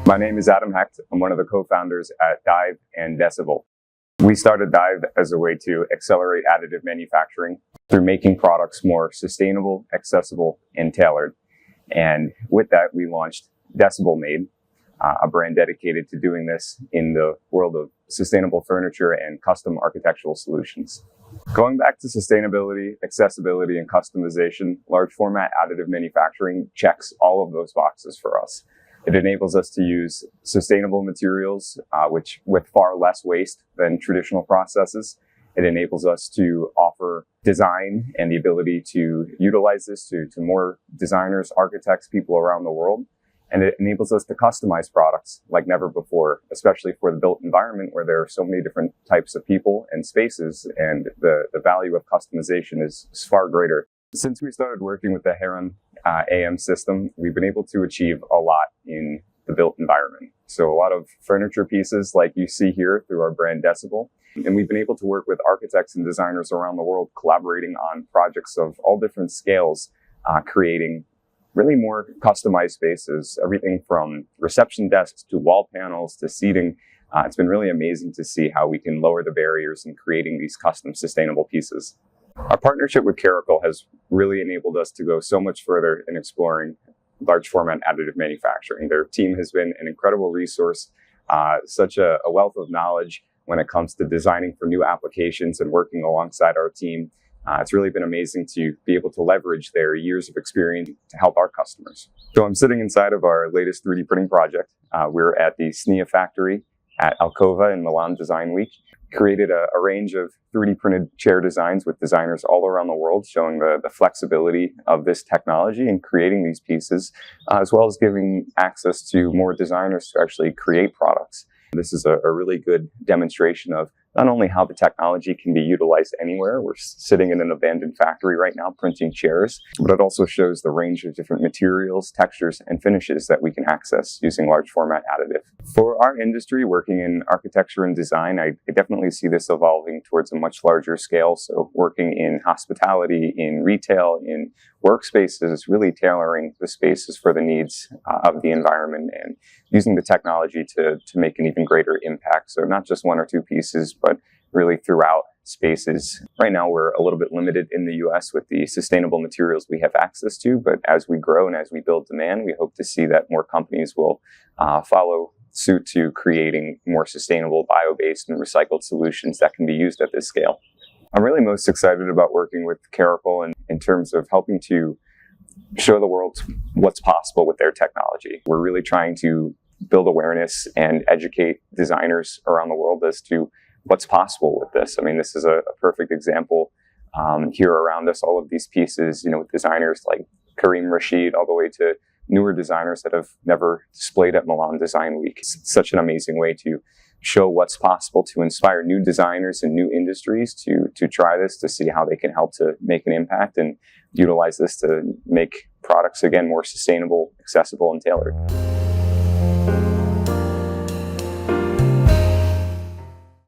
My name is Adam Hecht. I'm one of the co-founders at Design and Decibel. We started Dive as a way to accelerate additive manufacturing through making products more sustainable, accessible, and tailored. And with that, we launched Decibel Made, a brand dedicated to doing this in the world of sustainable furniture and custom architectural solutions. Going back to sustainability, accessibility, and customization, large format additive manufacturing checks all of those boxes for us. It enables us to use sustainable materials, which with far less waste than traditional processes. It enables us to offer design and the ability to utilize this to more designers, architects, people around the world. And it enables us to customize products like never before, especially for the built environment where there are so many different types of people and spaces, and the value of customization is far greater. Since we started working with the Heron AM system, we've been able to achieve a lot in the built environment. So a lot of furniture pieces like you see here through our brand Decibel. And we've been able to work with architects and designers around the world collaborating on projects of all different scales, creating really more customized spaces, everything from reception desks to wall panels to seating. It's been really amazing to see how we can lower the barriers in creating these custom sustainable pieces. Our partnership with Caracal has really enabled us to go so much further in exploring large format additive manufacturing. Their team has been an incredible resource, such a wealth of knowledge when it comes to designing for new applications and working alongside our team. It's really been amazing to be able to leverage their years of experience to help our customers. So I'm sitting inside of our latest 3D printing project. We're at the SNIA factory at Alcova in Milan Design Week. Created a range of 3D printed chair designs with designers all around the world, showing the flexibility of this technology in creating these pieces, as well as giving access to more designers to actually create products. This is a really good demonstration of not only how the technology can be utilized anywhere. We're sitting in an abandoned factory right now printing chairs, but it also shows the range of different materials, textures, and finishes that we can access using large format additive. For our industry, working in architecture and design, I definitely see this evolving towards a much larger scale. So working in hospitality, in retail, in workspaces, really tailoring the spaces for the needs of the environment and using the technology to make an even greater impact. So not just one or two pieces, but really throughout spaces. Right now, we're a little bit limited in the US with the sustainable materials we have access to, but as we grow and as we build demand, we hope to see that more companies will follow suit to creating more sustainable bio-based and recycled solutions that can be used at this scale. I'm really most excited about working with Caracal in terms of helping to show the world what's possible with their technology. We're really trying to build awareness and educate designers around the world as to what's possible with this. I mean, this is a perfect example here around us, all of these pieces, with designers like Karim Rashid, all the way to newer designers that have never displayed at Milan Design Week. It's such an amazing way to show what's possible, to inspire new designers in new industries to try this, to see how they can help to make an impact and utilize this to make products, again, more sustainable, accessible, and tailored.